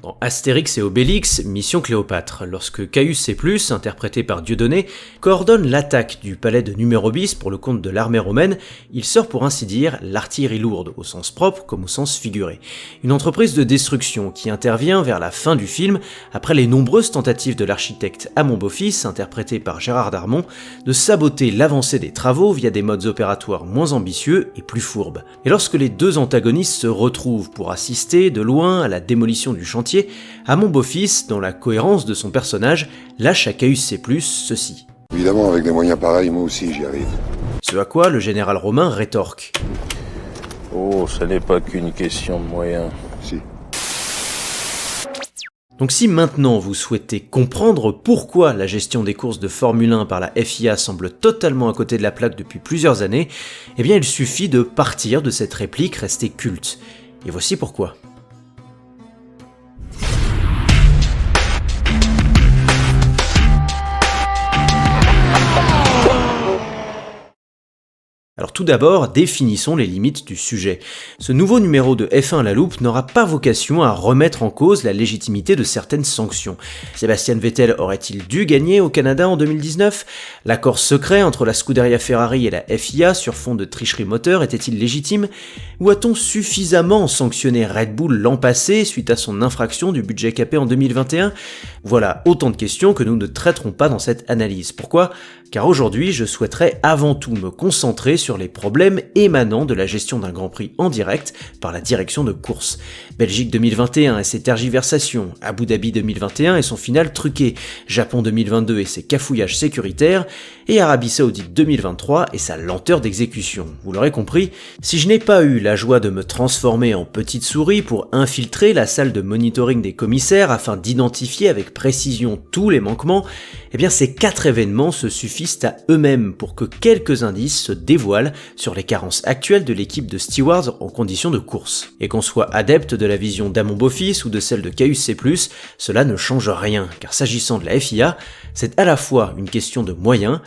Dans Astérix et Obélix, Mission Cléopâtre, lorsque Caius C+, interprété par Dieudonné, coordonne l'attaque du palais de Numérobis pour le compte de l'armée romaine, il sort pour ainsi dire l'artillerie lourde, au sens propre comme au sens figuré. Une entreprise de destruction qui intervient vers la fin du film, après les nombreuses tentatives de l'architecte Hamon Beaufils, interprété par Gérard Darmon, de saboter l'avancée des travaux via des modes opératoires moins ambitieux et plus fourbes. Et lorsque les deux antagonistes se retrouvent pour assister de loin à la démolition du chantier, Hamon Beaufils, dans la cohérence de son personnage, lâche à Caius C+, ceci. Évidemment, avec des moyens pareils, moi aussi j'y arrive. Ce à quoi le général romain rétorque. Oh, ça n'est pas qu'une question de moyens. Si. Donc si maintenant vous souhaitez comprendre pourquoi la gestion des courses de Formule 1 par la FIA semble totalement à côté de la plaque depuis plusieurs années, eh bien il suffit de partir de cette réplique restée culte. Et voici pourquoi. Alors tout d'abord, définissons les limites du sujet. Ce nouveau numéro de F1 à la loupe n'aura pas vocation à remettre en cause la légitimité de certaines sanctions. Sébastien Vettel aurait-il dû gagner au Canada en 2019 ? L'accord secret entre la Scuderia Ferrari et la FIA sur fond de tricherie moteur était-il légitime ? Ou a-t-on suffisamment sanctionné Red Bull l'an passé suite à son infraction du budget capé en 2021 ? Voilà autant de questions que nous ne traiterons pas dans cette analyse. Pourquoi ? Car aujourd'hui, je souhaiterais avant tout me concentrer sur les problèmes émanant de la gestion d'un Grand Prix en direct par la direction de course. Belgique 2021 et ses tergiversations, Abu Dhabi 2021 et son final truqué, Japon 2022 et ses cafouillages sécuritaires, et Arabie Saoudite 2023 et sa lenteur d'exécution. Vous l'aurez compris, si je n'ai pas eu la joie de me transformer en petite souris pour infiltrer la salle de monitoring des commissaires afin d'identifier avec précision tous les manquements, eh bien ces 4 événements se suffisent à eux-mêmes pour que quelques indices se dévoilent sur les carences actuelles de l'équipe de stewards en conditions de course. Et qu'on soit adepte de la vision d'Hamon Beaufils ou de celle de Caius C+, cela ne change rien, car s'agissant de la FIA, c'est à la fois une question de moyens,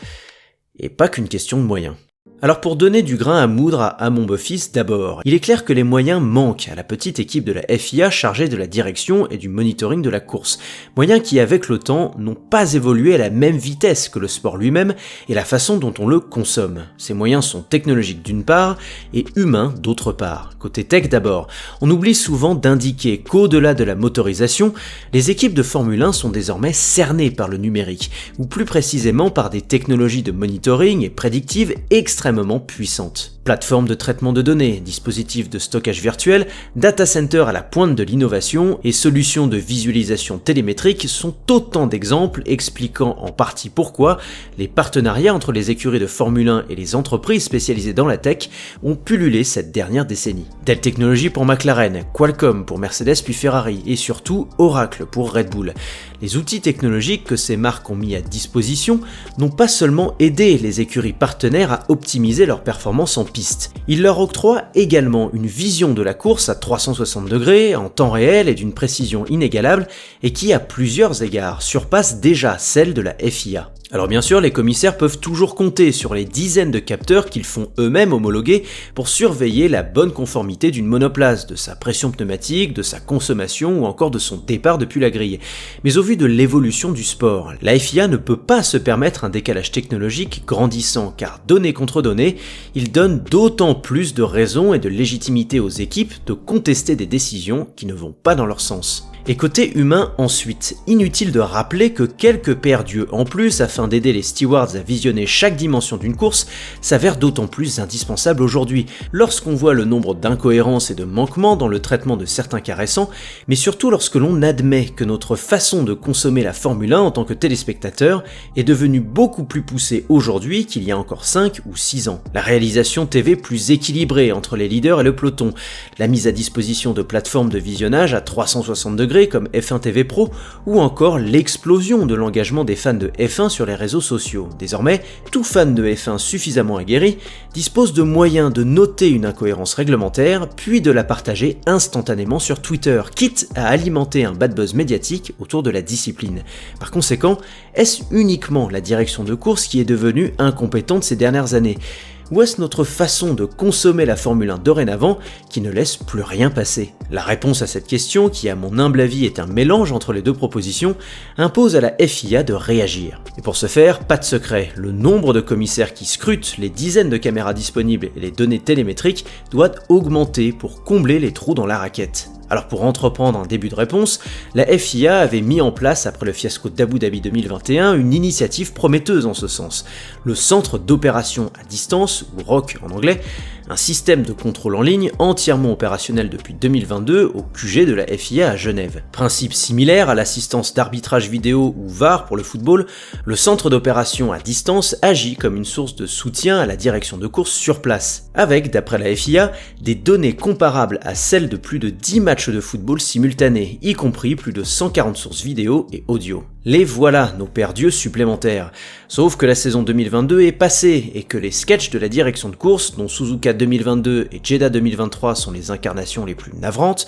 et pas qu'une question de moyens. Alors pour donner du grain à moudre à Hamon Beaufils d'abord, il est clair que les moyens manquent à la petite équipe de la FIA chargée de la direction et du monitoring de la course. Moyens qui avec le temps n'ont pas évolué à la même vitesse que le sport lui-même et la façon dont on le consomme. Ces moyens sont technologiques d'une part et humains d'autre part. Côté tech d'abord, on oublie souvent d'indiquer qu'au-delà de la motorisation, les équipes de Formule 1 sont désormais cernées par le numérique, ou plus précisément par des technologies de monitoring et prédictives extrêmement puissantes. Plateformes de traitement de données, dispositifs de stockage virtuel, data center à la pointe de l'innovation et solutions de visualisation télémétrique sont autant d'exemples expliquant en partie pourquoi les partenariats entre les écuries de Formule 1 et les entreprises spécialisées dans la tech ont pullulé cette dernière décennie. Dell Technologies pour McLaren, Qualcomm pour Mercedes puis Ferrari et surtout Oracle pour Red Bull. Les outils technologiques que ces marques ont mis à disposition n'ont pas seulement aidé les écuries partenaires à optimiser leurs performances en piste. Ils leur octroient également une vision de la course à 360 degrés, en temps réel et d'une précision inégalable et qui à plusieurs égards surpasse déjà celle de la FIA. Alors bien sûr, les commissaires peuvent toujours compter sur les dizaines de capteurs qu'ils font eux-mêmes homologuer pour surveiller la bonne conformité d'une monoplace, de sa pression pneumatique, de sa consommation ou encore de son départ depuis la grille. Mais au vu de l'évolution du sport, la FIA ne peut pas se permettre un décalage technologique grandissant car données contre données, il donne d'autant plus de raisons et de légitimité aux équipes de contester des décisions qui ne vont pas dans leur sens. Et côté humain ensuite, inutile de rappeler que quelques paires d'yeux en plus afin d'aider les stewards à visionner chaque dimension d'une course s'avère d'autant plus indispensable aujourd'hui, lorsqu'on voit le nombre d'incohérences et de manquements dans le traitement de certains cas récents, mais surtout lorsque l'on admet que notre façon de consommer la Formule 1 en tant que téléspectateur est devenue beaucoup plus poussée aujourd'hui qu'il y a encore 5 ou 6 ans. La réalisation TV plus équilibrée entre les leaders et le peloton, la mise à disposition de plateformes de visionnage à 360 degrés comme F1 TV Pro ou encore l'explosion de l'engagement des fans de F1 sur les réseaux sociaux. Désormais, tout fan de F1 suffisamment aguerri dispose de moyens de noter une incohérence réglementaire puis de la partager instantanément sur Twitter, quitte à alimenter un bad buzz médiatique autour de la discipline. Par conséquent, est-ce uniquement la direction de course qui est devenue incompétente ces dernières années ? Ou est-ce notre façon de consommer la Formule 1 dorénavant qui ne laisse plus rien passer? La réponse à cette question, qui à mon humble avis est un mélange entre les deux propositions, impose à la FIA de réagir. Et pour ce faire, pas de secret, le nombre de commissaires qui scrutent les dizaines de caméras disponibles et les données télémétriques doit augmenter pour combler les trous dans la raquette. Alors pour entreprendre un début de réponse, la FIA avait mis en place après le fiasco d'Abu Dhabi 2021 une initiative prometteuse en ce sens, le Centre d'opération à distance, ou ROC en anglais, un système de contrôle en ligne entièrement opérationnel depuis 2022 au QG de la FIA à Genève. Principe similaire à l'assistance d'arbitrage vidéo ou VAR pour le football, le centre d'opération à distance agit comme une source de soutien à la direction de course sur place, avec, d'après la FIA, des données comparables à celles de plus de 10 matchs de football simultanés, y compris plus de 140 sources vidéo et audio. Les voilà, nos pères dieux supplémentaires. Sauf que la saison 2022 est passée et que les sketchs de la direction de course, dont Suzuka 2022 et Jeddah 2023 sont les incarnations les plus navrantes,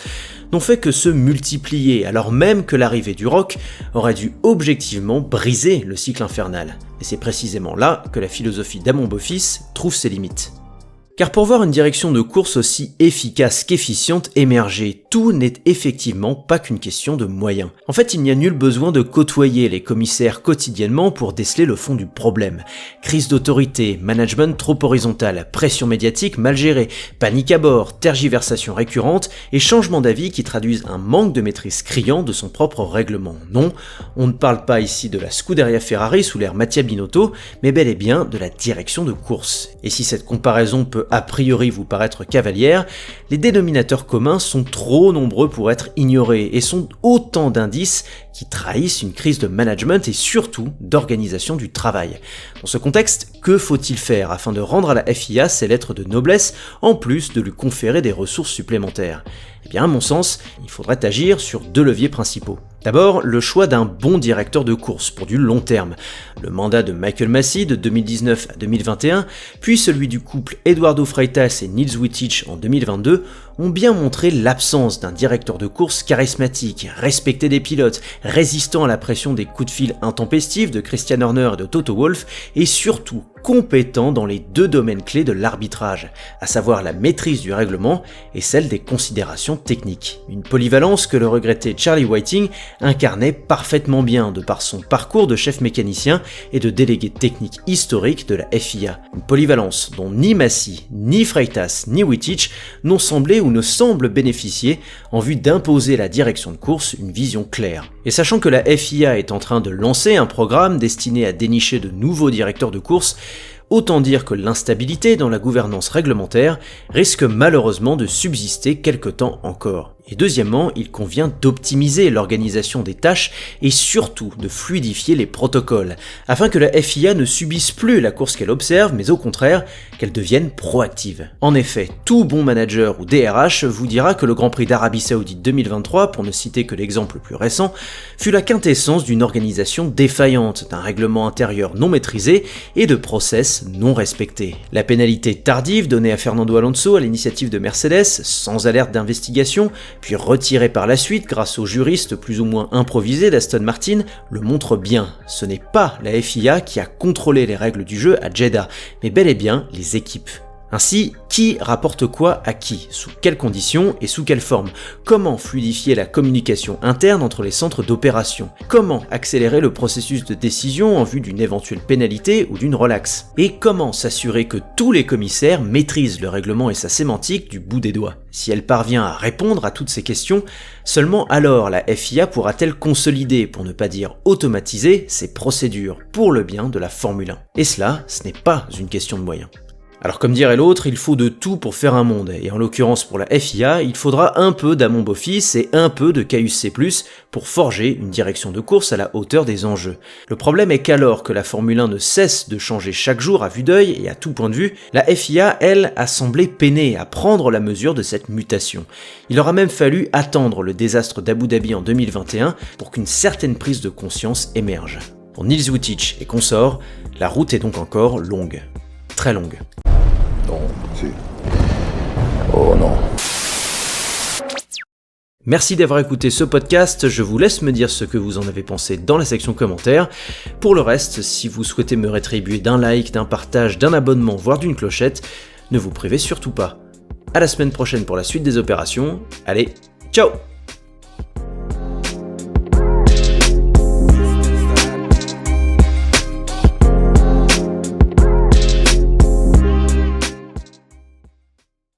n'ont fait que se multiplier, alors même que l'arrivée du ROC aurait dû objectivement briser le cycle infernal. Et c'est précisément là que la philosophie d'Amon Beaufils trouve ses limites. Car pour voir une direction de course aussi efficace qu'efficiente émerger, tout n'est effectivement pas qu'une question de moyens. En fait, il n'y a nul besoin de côtoyer les commissaires quotidiennement pour déceler le fond du problème. Crise d'autorité, management trop horizontal, pression médiatique mal gérée, panique à bord, tergiversations récurrentes et changements d'avis qui traduisent un manque de maîtrise criant de son propre règlement. Non, on ne parle pas ici de la Scuderia Ferrari sous l'ère Mattia Binotto, mais bel et bien de la direction de course. Et si cette comparaison peut a priori vous paraître cavalière, les dénominateurs communs sont trop nombreux pour être ignorés et sont autant d'indices qui trahissent une crise de management et surtout d'organisation du travail. Dans ce contexte, que faut-il faire afin de rendre à la FIA ses lettres de noblesse en plus de lui conférer des ressources supplémentaires? Eh bien, à mon sens, il faudrait agir sur deux leviers principaux. D'abord, le choix d'un bon directeur de course pour du long terme. Le mandat de Michael Masi de 2019 à 2021, puis celui du couple Eduardo Freitas et Niels Wittich en 2022 ont bien montré l'absence d'un directeur de course charismatique, respecté des pilotes, résistant à la pression des coups de fil intempestifs de Christian Horner et de Toto Wolff, et surtout compétent dans les deux domaines clés de l'arbitrage, à savoir la maîtrise du règlement et celle des considérations techniques. Une polyvalence que le regretté Charlie Whiting incarnait parfaitement bien de par son parcours de chef mécanicien et de délégué technique historique de la FIA. Une polyvalence dont ni Masi, ni Freitas, ni Wittich n'ont semblé ou ne semblent bénéficier en vue d'imposer à la direction de course une vision claire. Et sachant que la FIA est en train de lancer un programme destiné à dénicher de nouveaux directeurs de course, autant dire que l'instabilité dans la gouvernance réglementaire risque malheureusement de subsister quelque temps encore. Et deuxièmement, il convient d'optimiser l'organisation des tâches et surtout de fluidifier les protocoles, afin que la FIA ne subisse plus la course qu'elle observe, mais au contraire, qu'elle devienne proactive. En effet, tout bon manager ou DRH vous dira que le Grand Prix d'Arabie Saoudite 2023, pour ne citer que l'exemple le plus récent, fut la quintessence d'une organisation défaillante, d'un règlement intérieur non maîtrisé et de process non respectés. La pénalité tardive donnée à Fernando Alonso à l'initiative de Mercedes, sans alerte d'investigation, puis retiré par la suite grâce aux juristes plus ou moins improvisés d'Aston Martin, le montre bien. Ce n'est pas la FIA qui a contrôlé les règles du jeu à Jeddah, mais bel et bien les équipes. Ainsi, qui rapporte quoi à qui, sous quelles conditions et sous quelle forme? Comment fluidifier la communication interne entre les centres d'opération? Comment accélérer le processus de décision en vue d'une éventuelle pénalité ou d'une relaxe? Et comment s'assurer que tous les commissaires maîtrisent le règlement et sa sémantique du bout des doigts? Si elle parvient à répondre à toutes ces questions, seulement alors la FIA pourra-t-elle consolider, pour ne pas dire automatiser, ses procédures pour le bien de la Formule 1. Et cela, ce n'est pas une question de moyens. Alors comme dirait l'autre, il faut de tout pour faire un monde, et en l'occurrence pour la FIA, il faudra un peu d'Amon Beaufils et un peu de CAIUS-C+, pour forger une direction de course à la hauteur des enjeux. Le problème est qu'alors que la Formule 1 ne cesse de changer chaque jour à vue d'œil et à tout point de vue, la FIA, elle, a semblé peiner à prendre la mesure de cette mutation. Il aura même fallu attendre le désastre d'Abu Dhabi en 2021 pour qu'une certaine prise de conscience émerge. Pour Niels Wittich et consorts, la route est donc encore longue. Très longue. Non. Si. Oh non. Merci d'avoir écouté ce podcast, je vous laisse me dire ce que vous en avez pensé dans la section commentaires. Pour le reste, si vous souhaitez me rétribuer d'un like, d'un partage, d'un abonnement, voire d'une clochette, ne vous privez surtout pas. À la semaine prochaine pour la suite des opérations, allez, ciao!